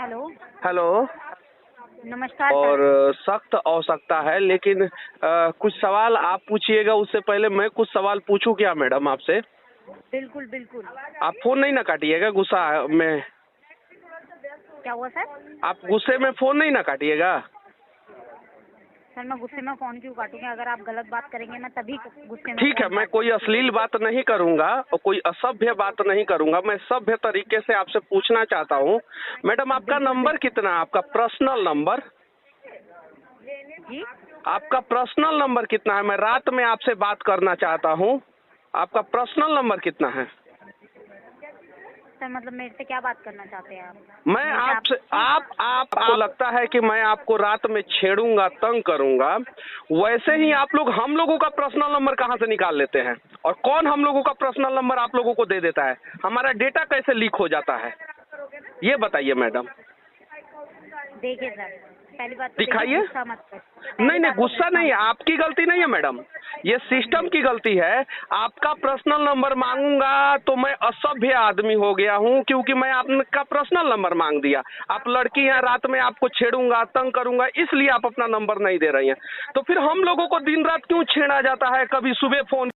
Hello. Hello. नमस्कार और sir. सख्त आवश्यकता है, लेकिन कुछ सवाल आप पूछिएगा, उससे पहले मैं कुछ सवाल पूछूं क्या मैडम आपसे? बिल्कुल बिल्कुल। आप फोन नहीं ना काटिएगा गुस्सा में। क्या हुआ सर? आप गुस्से में फोन नहीं ना काटिएगा। सर मैं गुस्से में फोन क्यों काटूंगी? अगर आप गलत बात करेंगे मैं तभी गुस्से में ठीक है, फोन मैं कोई अश्लील बात नहीं करूंगा और कोई असभ्य बात नहीं करूंगा। मैं सभ्य तरीके से आपसे पूछना चाहता हूँ मैडम, आपका बिल्कुल नंबर बिल्कुल। कितना है? आपका पर्सनल नंबर, जी आपका पर्सनल नंबर कितना है? मैं रात में आपसे बात करना चाहता हूँ। आपका पर्सनल नंबर कितना है? सर, मतलब मेरे से क्या बात करना चाहते हैं आप? मैं मेरे से आपसे आप आपको लगता है कि मैं आपको रात में छेड़ूंगा, तंग करूंगा, वैसे ही आप लोग हम लोगों का पर्सनल नंबर कहां से निकाल लेते हैं? और कौन हम लोगों का पर्सनल नंबर आप लोगों को दे देता है? हमारा डेटा कैसे लीक हो जाता है, ये बताइए मैडम। देखिए सर, पहली बात तो देखिए, दिखाइए। गुस्सा मत कर। नहीं पहली नहीं, बात तो गुस्सा नहीं है, आपकी गलती नहीं है मैडम, ये सिस्टम की गलती है। आपका पर्सनल नंबर मांगूंगा तो मैं असभ्य आदमी हो गया हूँ, क्योंकि मैं आपका पर्सनल नंबर मांग दिया। आप लड़की हैं, रात में आपको छेड़ूंगा, तंग करूंगा, इसलिए आप अपना नंबर नहीं दे रही हैं। तो फिर हम लोगों को दिन रात क्यों छेड़ा जाता है? कभी सुबह फोन